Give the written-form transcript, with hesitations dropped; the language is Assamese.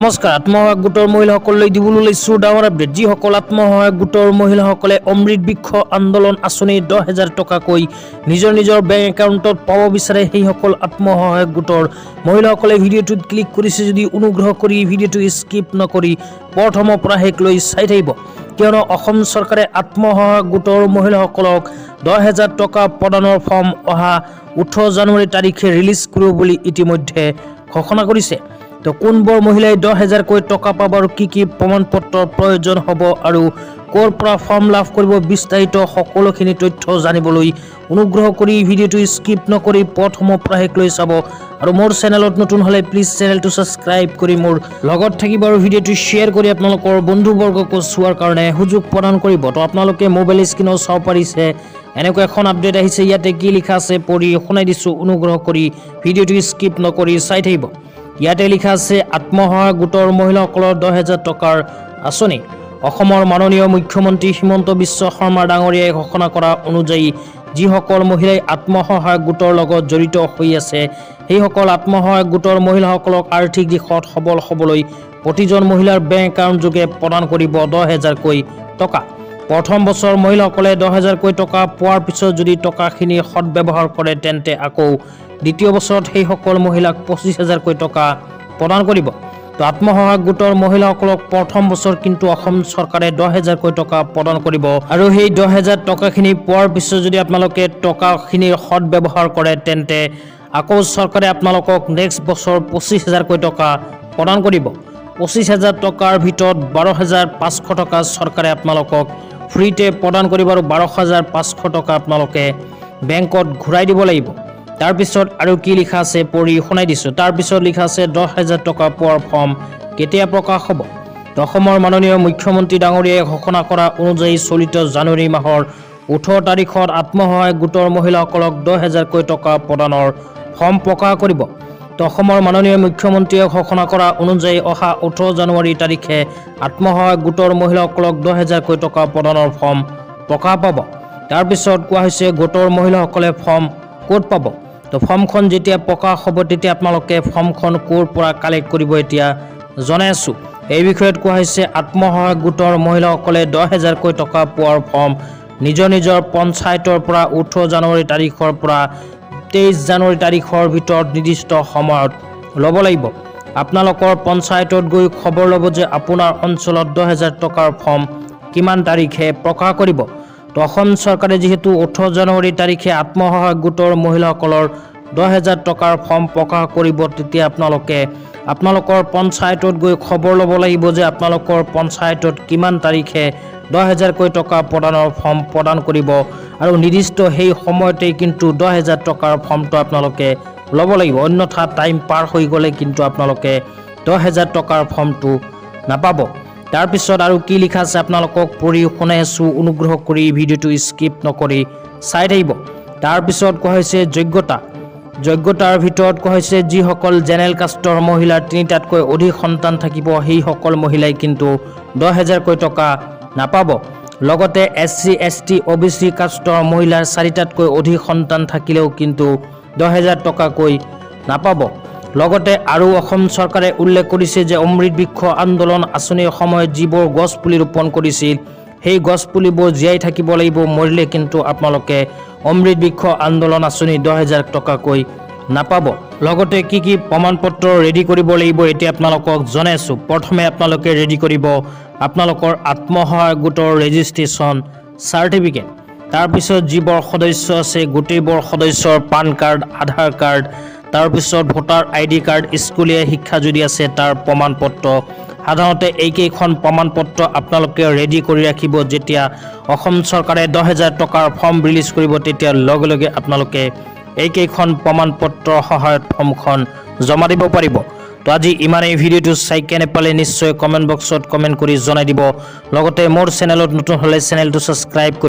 নমস্কাৰ। আত্মসহায়ক গোটৰ মহিলাসকললৈ দিবলৈ লৈছোঁ ডাঙৰ আপডেট। যিসকল আত্মসহায়ক গোটৰ মহিলাসকলে অমৃত বৃক্ষ আন্দোলন আঁচনি 10,000 টকাকৈ নিজৰ বেংক একাউণ্টত পাব বিচাৰে, সেইসকল আত্মসহায়ক গোটৰ মহিলাসকলে ভিডিঅ'টোত ক্লিক কৰিছে যদি অনুগ্ৰহ কৰি ভিডিঅ'টো স্কিপ নকৰি প্ৰথমৰ পৰা শেষলৈ চাই থাকিব, কিয়নো অসম চৰকাৰে আত্মসহায়ক গোটৰ মহিলাসকলক 10,000 টকা প্ৰদানৰ ফৰ্ম অহা 18 জানুৱাৰী তাৰিখে ৰিলিজ কৰিব বুলি ইতিমধ্যে ঘোষণা কৰিছে। তো কোনবোৰ মহিলাই 10,000কৈ টকা পাব আৰু কি প্ৰমাণ পত্ৰৰ প্ৰয়োজন হ'ব আৰু ক'ৰ পৰা ফৰ্ম লাভ কৰিব, বিস্তাৰিত সকলোখিনি তথ্য জানিবলৈ অনুগ্ৰহ কৰি ভিডিঅ'টো স্কিপ নকৰি প্ৰথমৰ পৰা শেষলৈ চাব আৰু মোৰ চেনেলত নতুন হ'লে প্লিজ চেনেলটো ছাবস্ক্ৰাইব কৰি মোৰ লগত থাকিব আৰু ভিডিঅ'টো শ্বেয়াৰ কৰি আপোনালোকৰ বন্ধুবৰ্গকো চোৱাৰ কাৰণে সুযোগ প্ৰদান কৰিব। তো আপোনালোকে মোবাইল স্ক্ৰীনত চাব পাৰিছে এনেকুৱা এখন আপডেট আহিছে। ইয়াতে কি লিখা আছে পঢ়ি শুনাই দিছোঁ, অনুগ্ৰহ কৰি ভিডিঅ'টো স্কিপ নকৰি চাই থাকিব। ইয়াতে লিখা আছে আত্মসহায়ক গোটৰ মহিলাসকলৰ 10,000 টকাৰ আঁচনি। অসমৰ মাননীয় মুখ্যমন্ত্ৰী হিমন্ত বিশ্ব শৰ্মা ডাঙৰীয়াই ঘোষণা কৰা অনুযায়ী যিসকল মহিলাই আত্মসহায়ক গোটৰ লগত জড়িত হৈ আছে, সেইসকল আত্মসহায়ক গোটৰ মহিলাসকলক আৰ্থিক দিশত সবল হ'বলৈ প্ৰতিজন মহিলাৰ বেংক একাউণ্ট যোগে প্ৰদান কৰিব 10,000কৈ টকা। প্ৰথম বছৰ মহিলাসকলে 10,000কৈ টকা পোৱাৰ পিছত যদি টকাখিনি সৎব্যৱহাৰ কৰে তেন্তে আকৌ দ্বিতীয় বছৰত সেইসকল মহিলাক 25,000কৈ টকা প্ৰদান কৰিব। তো আত্মসহায়ক গোটৰ মহিলাসকলক প্ৰথম বছৰ কিন্তু অসম চৰকাৰে 10,000কৈ টকা প্ৰদান কৰিব আৰু সেই 10,000 টকাখিনি পোৱাৰ পিছত যদি আপোনালোকে টকাখিনিৰ সৎব্যৱহাৰ কৰে তেন্তে আকৌ চৰকাৰে আপোনালোকক নেক্সট বছৰ 25,000কৈ টকা প্ৰদান কৰিব। 25,000 টকাৰ ভিতৰত 12,500 টকা চৰকাৰে আপোনালোকক ফ্ৰীতে প্ৰদান কৰিব আৰু 12,500 টকা আপোনালোকে বেংকত ঘূৰাই দিব লাগিব। তাৰপিছত আৰু কি লিখা আছে পঢ়ি শুনাই দিছোঁ। তাৰপিছত লিখা আছে 10,000 টকা পোৱাৰ ফৰ্ম কেতিয়া প্ৰকাশ হ'ব। অসমৰ মাননীয় মুখ্যমন্ত্ৰী ডাঙৰীয়াই ঘোষণা কৰা অনুযায়ী চলিত জানুৱাৰী মাহৰ 18 তাৰিখত আত্মসহায়ক গোটৰ মহিলাসকলক 10,000কৈ টকা প্ৰদানৰ ফৰ্ম প্ৰকাশ কৰিব। তো অসমৰ মাননীয় মুখ্যমন্ত্ৰীয়ে ঘোষণা কৰা অনুযায়ী অহা 18 জানুৱাৰী তাৰিখে আত্মসহায়ক গোটৰ মহিলাসকলক 10,000কৈ টকা প্ৰদানৰ ফৰ্ম প্ৰকাশ পাব। তাৰপিছত কোৱা হৈছে গোটৰ মহিলাসকলে ফৰ্ম ক'ত পাব। তো ফৰ্মখন যেতিয়া প্ৰকাশ হ'ব তেতিয়া আপোনালোকে ফৰ্মখন ক'ৰ পৰা কালেক্ট কৰিব এতিয়া জনাই আছোঁ। এই বিষয়ত কোৱা হৈছে আত্মসহায়ক গোটৰ মহিলাসকলে 10,000কৈ টকা পোৱাৰ ফৰ্ম নিজৰ পঞ্চায়তৰ পৰা 18 জানুৱাৰী তাৰিখৰ পৰা 23 জানুৱাৰী তাৰিখৰ ভিতৰত নিৰ্দিষ্ট সময়ত ল'ব লাগিব। আপোনালোকৰ পঞ্চায়তত গৈ খবৰ ল'ব যে আপোনাৰ অঞ্চলত 10,000 টকাৰ ফৰ্ম কিমান তাৰিখে প্ৰকাশ কৰিব। তো অসম চৰকাৰে যিহেতু 18 জানুৱাৰী তাৰিখে আত্মসহায়ক গোটৰ মহিলাসকলৰ 10,000 টকাৰ ফৰ্ম প্ৰকাশ কৰিব, তেতিয়া আপোনালোকে আপোনালোকৰ পঞ্চায়তত গৈ খবৰ ল'ব লাগিব যে আপোনালোকৰ পঞ্চায়তত কিমান তাৰিখে 10,000কৈ টকা প্ৰদানৰ ফৰ্ম প্ৰদান কৰিব আৰু নিৰ্দিষ্ট সেই সময়তেই কিন্তু 10,000 টকাৰ ফৰ্মটো আপোনালোকে ল'ব লাগিব, অন্যথা টাইম পাৰ হৈ গ'লে কিন্তু আপোনালোকে 10,000 টকাৰ ফৰ্মটো নাপাব। তাৰপিছত আৰু কি লিখা আছে আপোনালোকক পঢ়ি শুনাই আছোঁ, অনুগ্ৰহ কৰি ভিডিঅ'টো স্কিপ নকৰি চাই থাকিব। তাৰপিছত কোৱা হৈছে যোগ্যতাৰ ভিতৰত কোৱা হৈছে যিসকল জেনেৰেল কাষ্টৰ মহিলাৰ 3টাতকৈ অধিক সন্তান থাকিব সেইসকল মহিলাই কিন্তু 10,000কৈ টকা নাপাব। লগতে SC ST OBC কাষ্টৰ মহিলাৰ 4টাতকৈ অধিক সন্তান থাকিলেও কিন্তু 10,000 টকাকৈ নাপাব। লগতে আৰু অসম চৰকাৰে উল্লেখ কৰিছে যে অমৃত বৃক্ষ আন্দোলন আঁচনিৰ সময়ত যিবোৰ গছপুলি ৰোপণ কৰিছিল সেই গছপুলিবোৰ জীয়াই থাকিব লাগিব, মৰিলে কিন্তু আপোনালোকে অমৃত বৃক্ষ আন্দোলন আঁচনি 10,000 টকাকৈ নাপাব। লগতে কি প্ৰমাণ পত্ৰ ৰেডি কৰিব লাগিব এতিয়া আপোনালোকক জনাই আছোঁ। প্ৰথমে আপোনালোকে ৰেডি কৰিব আপোনালোকৰ আত্মসহায়ক গোটৰ ৰেজিষ্ট্ৰেশ্যন চাৰ্টিফিকেট। তাৰপিছত যিবোৰ সদস্য আছে গোটেইবোৰ সদস্যৰ পান কাৰ্ড, আধাৰ কাৰ্ড, তাৰপিছত ভোটাৰ ID কাৰ্ড, স্কুলীয়া শিক্ষা যদি আছে তাৰ প্ৰমাণ পত্ৰ। সাধাৰণতে এইকেইখন প্ৰমাণ পত্ৰ আপোনালোকে ৰেডি কৰি ৰাখিব। যেতিয়া অসম চৰকাৰে 10,000 টকাৰ ফৰ্ম ৰিলিজ কৰিব তেতিয়া লগে লগে আপোনালোকে এইকেইখন প্ৰমাণ পত্ৰৰ সহায়ত ফৰ্মখন জমা দিব পাৰিব। তো আজি ইমানেই। ভিডিঅ'টো চাই কেনে পালে নিশ্চয় কমেণ্ট বক্সত কমেণ্ট কৰি জনাই দিব। লগতে মোৰ চেনেলত নতুন হ'লে চেনেলটো ছাবস্ক্ৰাইব